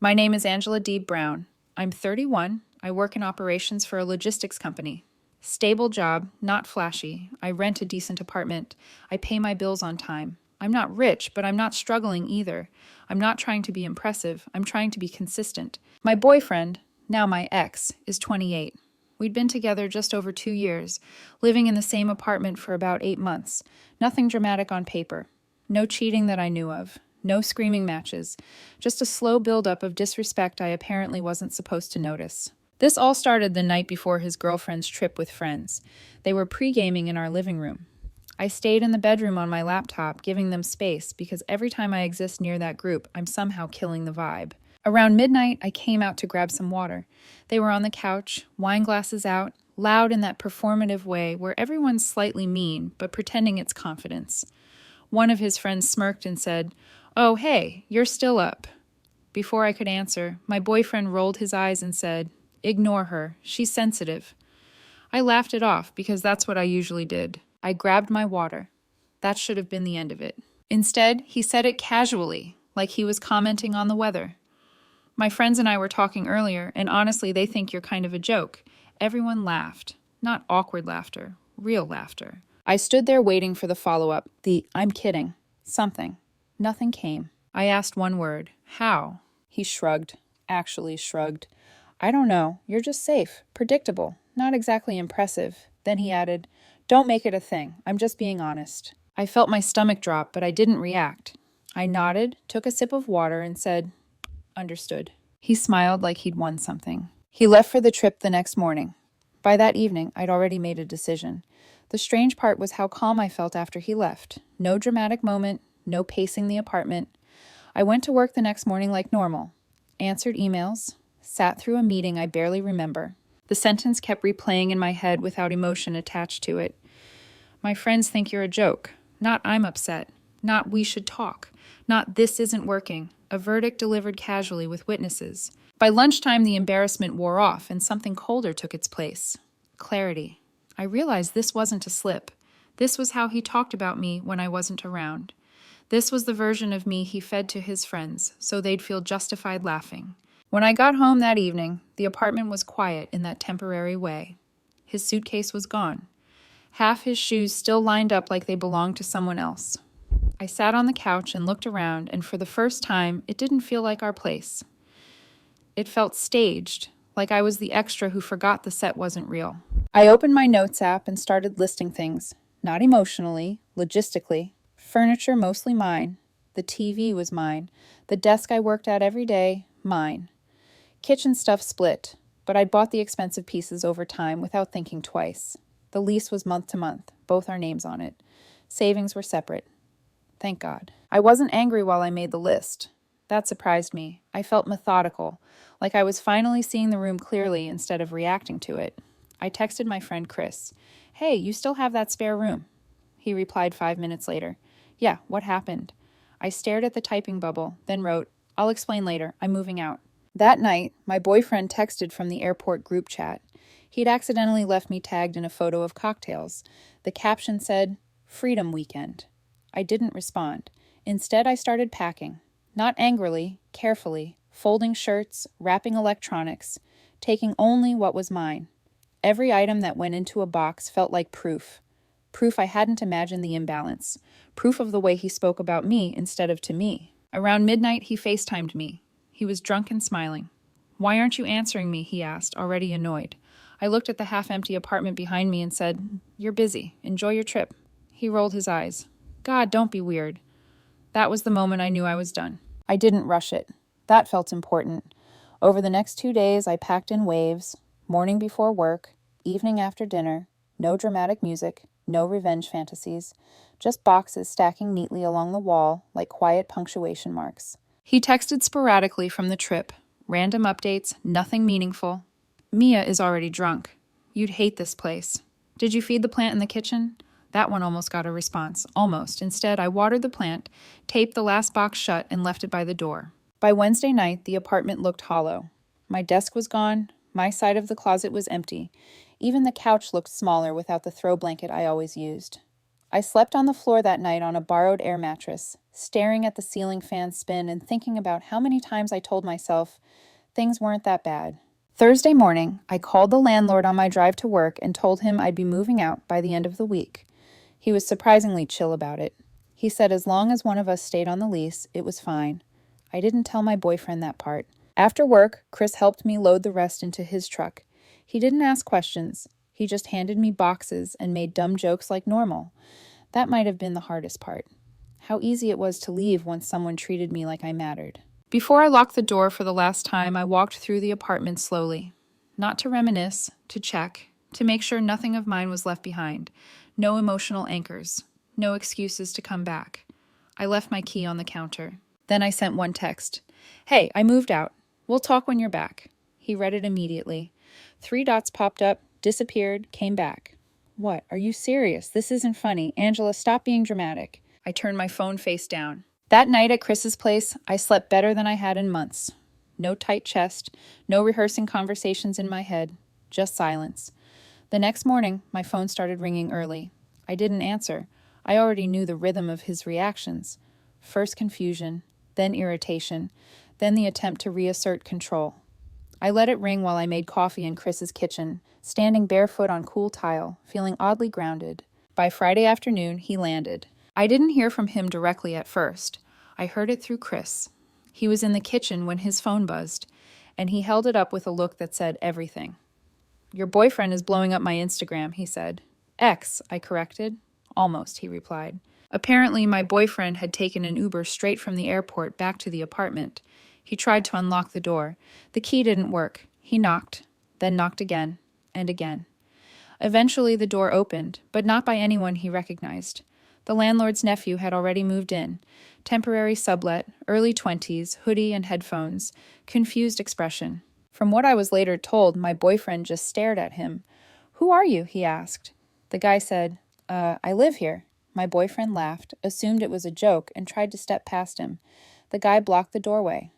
My name is Angela D. Brown. I'm 31. I work in operations for a logistics company. Stable job, not flashy. I rent a decent apartment. I pay my bills on time. I'm not rich, but I'm not struggling either. I'm not trying to be impressive. I'm trying to be consistent. My boyfriend, now my ex, is 28. We'd been together just over 2 years, living in the same apartment for about 8 months. Nothing dramatic on paper. No cheating that I knew of. No screaming matches. Just a slow buildup of disrespect I apparently wasn't supposed to notice. This all started the night before his girlfriend's trip with friends. They were pre-gaming in our living room. I stayed in the bedroom on my laptop, giving them space, because every time I exist near that group, I'm somehow killing the vibe. Around midnight, I came out to grab some water. They were on the couch, wine glasses out, loud in that performative way where everyone's slightly mean, but pretending it's confidence. One of his friends smirked and said, "Oh, hey, you're still up." Before I could answer, my boyfriend rolled his eyes and said, "Ignore her. She's sensitive." I laughed it off because that's what I usually did. I grabbed my water. That should have been the end of it. Instead, he said it casually, like he was commenting on the weather. My friends and I were talking earlier, and honestly, they think you're kind of a joke. Everyone laughed. Not awkward laughter, real laughter. I stood there waiting for the follow-up, the "I'm kidding" something. Nothing came. I asked one word, "How?" He shrugged, actually shrugged. "I don't know. You're just safe, predictable, not exactly impressive." Then he added, "Don't make it a thing. I'm just being honest." I felt my stomach drop, but I didn't react. I nodded, took a sip of water, and said, "Understood." He smiled like he'd won something. He left for the trip the next morning. By that evening, I'd already made a decision. The strange part was how calm I felt after he left. No dramatic moment, no pacing the apartment. I went to work the next morning like normal. Answered emails, sat through a meeting I barely remember. The sentence kept replaying in my head without emotion attached to it. "My friends think you're a joke. Not I'm upset. Not we should talk. Not this isn't working." A verdict delivered casually with witnesses. By lunchtime, the embarrassment wore off and something colder took its place. Clarity. I realized this wasn't a slip. This was how he talked about me when I wasn't around. This was the version of me he fed to his friends, so they'd feel justified laughing. When I got home that evening, the apartment was quiet in that temporary way. His suitcase was gone. Half his shoes still lined up like they belonged to someone else. I sat on the couch and looked around, and for the first time, it didn't feel like our place. It felt staged, like I was the extra who forgot the set wasn't real. I opened my notes app and started listing things. Not emotionally, logistically. Furniture mostly mine. The TV was mine. The desk I worked at every day, mine. Kitchen stuff split, but I'd bought the expensive pieces over time without thinking twice. The lease was month to month, both our names on it. Savings were separate. Thank God. I wasn't angry while I made the list. That surprised me. I felt methodical, like I was finally seeing the room clearly instead of reacting to it. I texted my friend Chris, "Hey, you still have that spare room?" He replied 5 minutes later, "Yeah, what happened?" I stared at the typing bubble, then wrote, "I'll explain later. I'm moving out." That night, my boyfriend texted from the airport group chat. He'd accidentally left me tagged in a photo of cocktails. The caption said, "Freedom Weekend." I didn't respond. Instead, I started packing. Not angrily, carefully, folding shirts, wrapping electronics, taking only what was mine. Every item that went into a box felt like proof. Proof I hadn't imagined the imbalance. Proof of the way he spoke about me instead of to me. Around midnight, he FaceTimed me. He was drunk and smiling. "Why aren't you answering me?" he asked, already annoyed. I looked at the half-empty apartment behind me and said, "You're busy. Enjoy your trip." He rolled his eyes. "God, don't be weird." That was the moment I knew I was done. I didn't rush it. That felt important. Over the next 2 days, I packed in waves, morning before work, evening after dinner, no dramatic music, no revenge fantasies, just boxes stacking neatly along the wall like quiet punctuation marks. He texted sporadically from the trip, random updates, nothing meaningful. "Mia is already drunk. You'd hate this place. Did you feed the plant in the kitchen?" That one almost got a response. Almost. Instead, I watered the plant, taped the last box shut, and left it by the door. By Wednesday night, the apartment looked hollow. My desk was gone. My side of the closet was empty. Even the couch looked smaller without the throw blanket I always used. I slept on the floor that night on a borrowed air mattress, staring at the ceiling fan spin and thinking about how many times I told myself things weren't that bad. Thursday morning, I called the landlord on my drive to work and told him I'd be moving out by the end of the week. He was surprisingly chill about it. He said as long as one of us stayed on the lease, it was fine. I didn't tell my boyfriend that part. After work, Chris helped me load the rest into his truck. He didn't ask questions. He just handed me boxes and made dumb jokes like normal. That might have been the hardest part. How easy it was to leave once someone treated me like I mattered. Before I locked the door for the last time, I walked through the apartment slowly. Not to reminisce, to check, to make sure nothing of mine was left behind. No emotional anchors. No excuses to come back. I left my key on the counter. Then I sent one text. Hey, I moved out. We'll talk when you're back. He read it immediately. 3 dots popped up, disappeared, came back. What? Are you serious? This isn't funny. Angela, stop being dramatic. I turned my phone face down. That night at Chris's place, I slept better than I had in months. No tight chest, no rehearsing conversations in my head, just silence. The next morning, my phone started ringing early. I didn't answer. I already knew the rhythm of his reactions. First confusion, then irritation, then the attempt to reassert control. I let it ring while I made coffee in Chris's kitchen, standing barefoot on cool tile, feeling oddly grounded. By Friday afternoon, he landed. I didn't hear from him directly at first. I heard it through Chris. He was in the kitchen when his phone buzzed, and he held it up with a look that said everything. Your boyfriend is blowing up my Instagram, he said. X, I corrected. Almost, he replied. Apparently, my boyfriend had taken an Uber straight from the airport back to the apartment. He tried to unlock the door. The key didn't work. He knocked, then knocked again, and again. Eventually, the door opened, but not by anyone he recognized. The landlord's nephew had already moved in. Temporary sublet, early 20s, hoodie and headphones, confused expression. From what I was later told, my boyfriend just stared at him. Who are you? He asked. The guy said, I live here. My boyfriend laughed, assumed it was a joke, and tried to step past him. The guy blocked the doorway.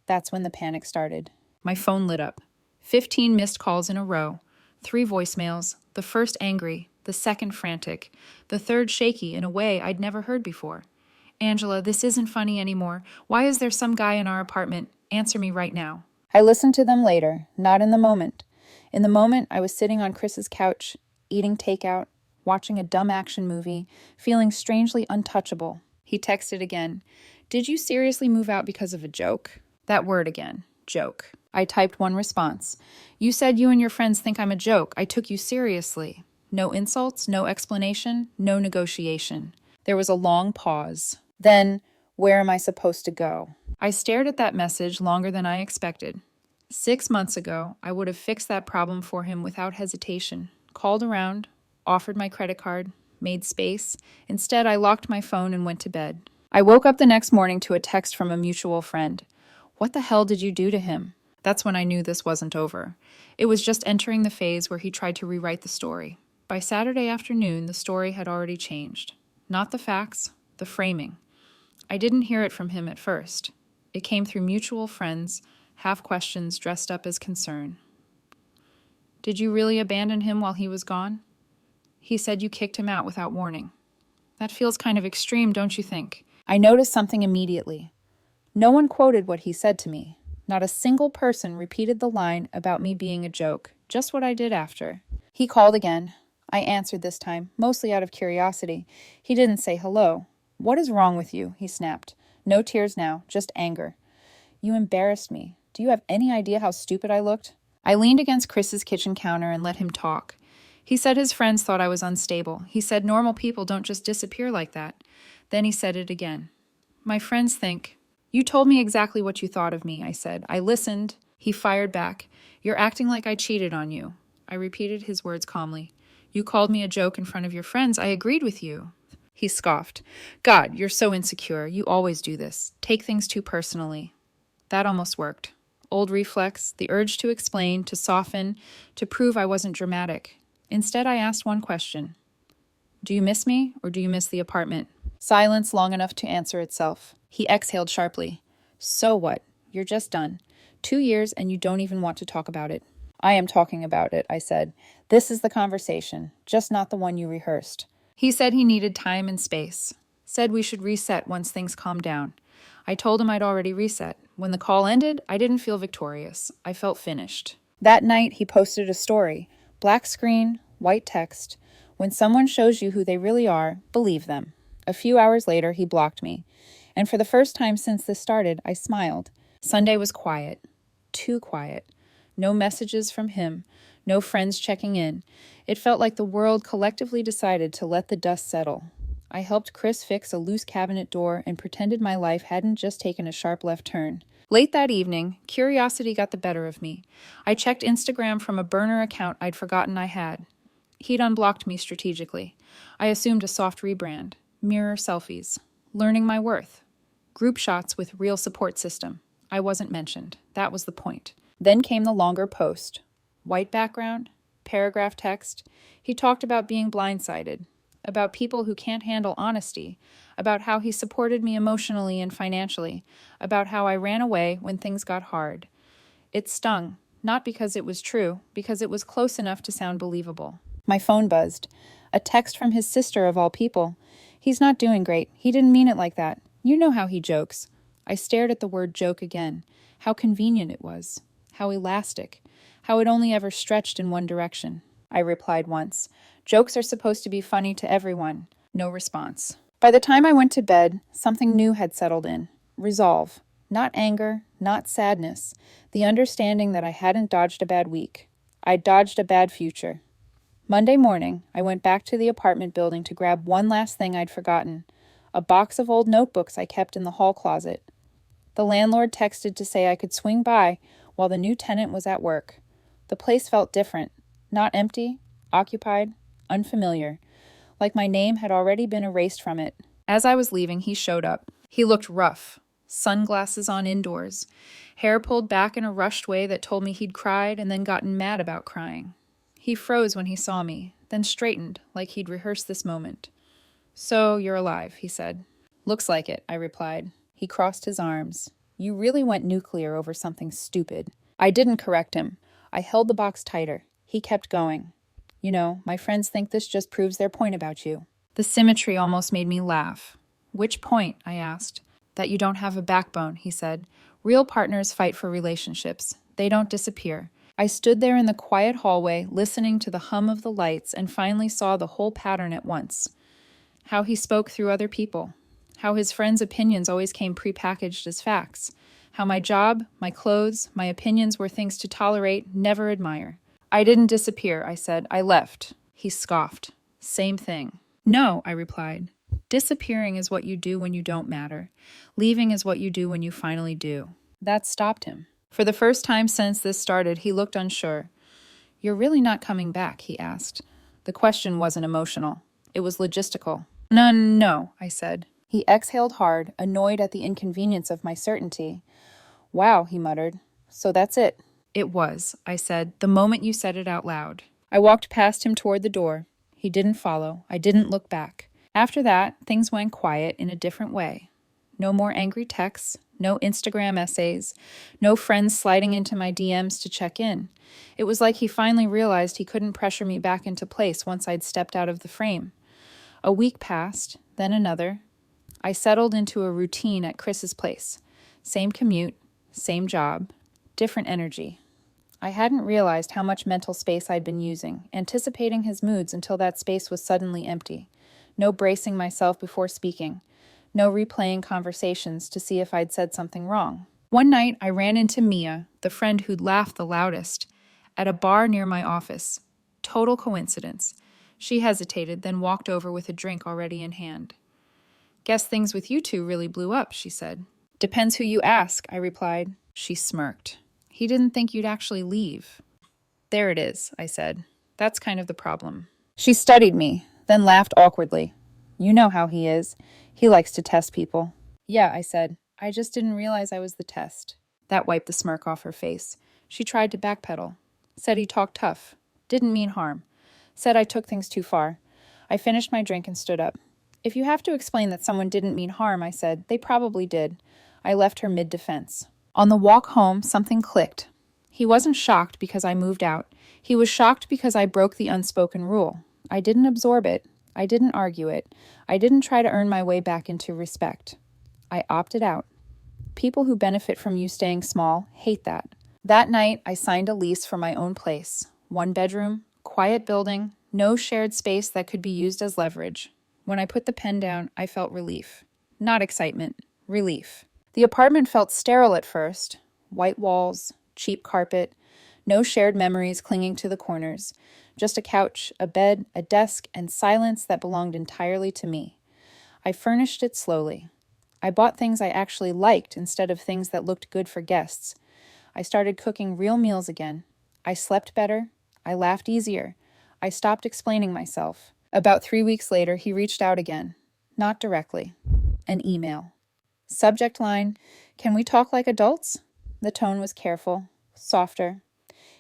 That's when the panic started. My phone lit up. 15 missed calls in a row. 3 voicemails, the first angry, the second frantic, the third shaky in a way I'd never heard before. Angela, this isn't funny anymore. Why is there some guy in our apartment? Answer me right now. I listened to them later, not in the moment. In the moment, I was sitting on Chris's couch, eating takeout, watching a dumb action movie, feeling strangely untouchable. He texted again. Did you seriously move out because of a joke? That word again, joke. I typed one response. You said you and your friends think I'm a joke. I took you seriously. No insults, no explanation, no negotiation. There was a long pause. Then, where am I supposed to go? I stared at that message longer than I expected. 6 months ago, I would have fixed that problem for him without hesitation. Called around, offered my credit card, made space. Instead, I locked my phone and went to bed. I woke up the next morning to a text from a mutual friend. What the hell did you do to him? That's when I knew this wasn't over. It was just entering the phase where he tried to rewrite the story. By Saturday afternoon, the story had already changed. Not the facts, the framing. I didn't hear it from him at first. It came through mutual friends, half questions dressed up as concern. Did you really abandon him while he was gone? He said you kicked him out without warning. That feels kind of extreme, don't you think? I noticed something immediately. No one quoted what he said to me. Not a single person repeated the line about me being a joke, just what I did after. He called again. I answered this time, mostly out of curiosity. He didn't say hello. What is wrong with you? He snapped. No tears now, just anger. You embarrassed me. Do you have any idea how stupid I looked? I leaned against Chris's kitchen counter and let him talk. He said his friends thought I was unstable. He said normal people don't just disappear like that. Then he said it again. My friends think. You told me exactly what you thought of me, I said. I listened. He fired back. You're acting like I cheated on you. I repeated his words calmly. You called me a joke in front of your friends. I agreed with you. He scoffed. God, you're so insecure. You always do this. Take things too personally. That almost worked. Old reflex, the urge to explain, to soften, to prove I wasn't dramatic. Instead, I asked one question. Do you miss me, or do you miss the apartment? Silence long enough to answer itself. He exhaled sharply. So what? You're just done. 2 years and you don't even want to talk about it. I am talking about it, I said. This is the conversation, just not the one you rehearsed. He said he needed time and space. Said we should reset once things calmed down. I told him I'd already reset. When the call ended, I didn't feel victorious. I felt finished. That night, he posted a story. Black screen, white text. When someone shows you who they really are, believe them. A few hours later, he blocked me. And for the first time since this started, I smiled. Sunday was quiet. Too quiet. No messages from him. No friends checking in. It felt like the world collectively decided to let the dust settle. I helped Chris fix a loose cabinet door and pretended my life hadn't just taken a sharp left turn. Late that evening, curiosity got the better of me. I checked Instagram from a burner account I'd forgotten I had. He'd unblocked me strategically. I assumed a soft rebrand. Mirror selfies. Learning my worth. Group shots with real support system. I wasn't mentioned. That was the point. Then came the longer post. White background, paragraph text. He talked about being blindsided, about people who can't handle honesty, about how he supported me emotionally and financially, about how I ran away when things got hard. It stung, not because it was true, because it was close enough to sound believable. My phone buzzed. A text from his sister of all people. He's not doing great. He didn't mean it like that. You know how he jokes. I stared at the word joke again. How convenient it was. How elastic. How it only ever stretched in one direction. I replied once. Jokes are supposed to be funny to everyone. No response. By the time I went to bed, something new had settled in. Resolve. Not anger, not sadness. The understanding that I hadn't dodged a bad week. I'd dodged a bad future. Monday morning, I went back to the apartment building to grab one last thing I'd forgotten. A box of old notebooks I kept in the hall closet. The landlord texted to say I could swing by while the new tenant was at work. The place felt different. Not empty, occupied, unfamiliar. Like my name had already been erased from it. As I was leaving, he showed up. He looked rough. Sunglasses on indoors. Hair pulled back in a rushed way that told me he'd cried and then gotten mad about crying. He froze when he saw me, then straightened like he'd rehearsed this moment. So, you're alive, he said. Looks like it, I replied. He crossed his arms. You really went nuclear over something stupid. I didn't correct him. I held the box tighter. He kept going. You know, my friends think this just proves their point about you. The symmetry almost made me laugh. Which point? I asked. That you don't have a backbone, he said. Real partners fight for relationships. They don't disappear. I stood there in the quiet hallway, listening to the hum of the lights, and finally saw the whole pattern at once. How he spoke through other people. How his friends' opinions always came prepackaged as facts. How my job, my clothes, my opinions were things to tolerate, never admire. I didn't disappear, I said. I left. He scoffed. Same thing. No, I replied. Disappearing is what you do when you don't matter. Leaving is what you do when you finally do. That stopped him. For the first time since this started, he looked unsure. You're really not coming back, he asked. The question wasn't emotional. It was logistical. No, I said. He exhaled hard, annoyed at the inconvenience of my certainty. Wow, he muttered. So that's it. It was, I said, the moment you said it out loud. I walked past him toward the door. He didn't follow. I didn't look back. After that, things went quiet in a different way. No more angry texts, no Instagram essays, no friends sliding into my DMs to check in. It was like he finally realized he couldn't pressure me back into place once I'd stepped out of the frame. A week passed, then another. I settled into a routine at Chris's place. Same commute, same job, different energy. I hadn't realized how much mental space I'd been using, anticipating his moods until that space was suddenly empty. No bracing myself before speaking. No replaying conversations to see if I'd said something wrong. One night, I ran into Mia, the friend who'd laughed the loudest, at a bar near my office. Total coincidence. She hesitated, then walked over with a drink already in hand. Guess things with you two really blew up, she said. Depends who you ask, I replied. She smirked. He didn't think you'd actually leave. There it is, I said. That's kind of the problem. She studied me, then laughed awkwardly. You know how he is. He likes to test people. Yeah, I said. I just didn't realize I was the test. That wiped the smirk off her face. She tried to backpedal. Said he talked tough. Didn't mean harm. Said I took things too far. I finished my drink and stood up. If you have to explain that someone didn't mean harm, I said, they probably did. I left her mid-defense. On the walk home, something clicked. He wasn't shocked because I moved out. He was shocked because I broke the unspoken rule. I didn't absorb it. I didn't argue it. I didn't try to earn my way back into respect. I opted out. People who benefit from you staying small hate that. That night, I signed a lease for my own place. 1 bedroom, quiet building, no shared space that could be used as leverage. When I put the pen down, I felt relief. Not excitement, relief. The apartment felt sterile at first. White walls, cheap carpet, no shared memories clinging to the corners. Just a couch, a bed, a desk, and silence that belonged entirely to me. I furnished it slowly. I bought things I actually liked instead of things that looked good for guests. I started cooking real meals again. I slept better. I laughed easier. I stopped explaining myself. About 3 weeks later, he reached out again. Not directly. An email. Subject line, "Can we talk like adults?" The tone was careful, softer.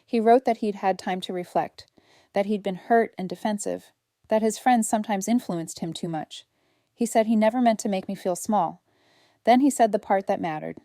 He wrote that he'd had time to reflect, that he'd been hurt and defensive, that his friends sometimes influenced him too much. He said he never meant to make me feel small. Then he said the part that mattered.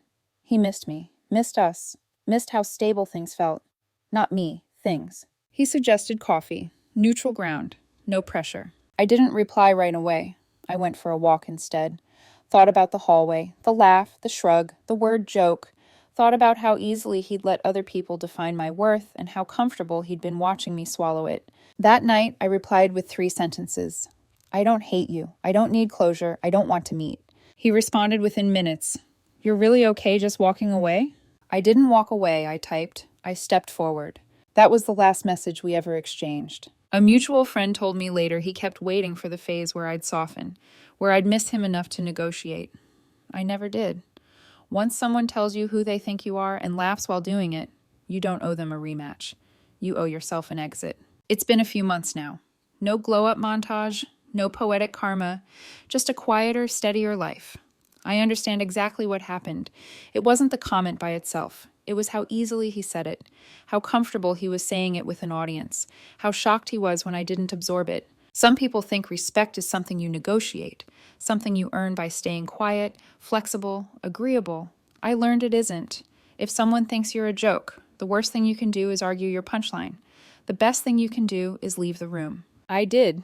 He missed me, missed us, missed how stable things felt. Not me, things. He suggested coffee, neutral ground, no pressure. I didn't reply right away. I went for a walk instead. Thought about the hallway, the laugh, the shrug, the word joke. Thought about how easily he'd let other people define my worth and how comfortable he'd been watching me swallow it. That night, I replied with 3 sentences. "I don't hate you. I don't need closure. I don't want to meet." He responded within minutes. "You're really okay just walking away?" I didn't walk away, I typed. I stepped forward. That was the last message we ever exchanged. A mutual friend told me later he kept waiting for the phase where I'd soften, where I'd miss him enough to negotiate. I never did. Once someone tells you who they think you are and laughs while doing it, you don't owe them a rematch. You owe yourself an exit. It's been a few months now. No glow-up montage, no poetic karma, just a quieter, steadier life. I understand exactly what happened. It wasn't the comment by itself. It was how easily he said it, how comfortable he was saying it with an audience, how shocked he was when I didn't absorb it. Some people think respect is something you negotiate, something you earn by staying quiet, flexible, agreeable. I learned it isn't. If someone thinks you're a joke, the worst thing you can do is argue your punchline. The best thing you can do is leave the room. I did.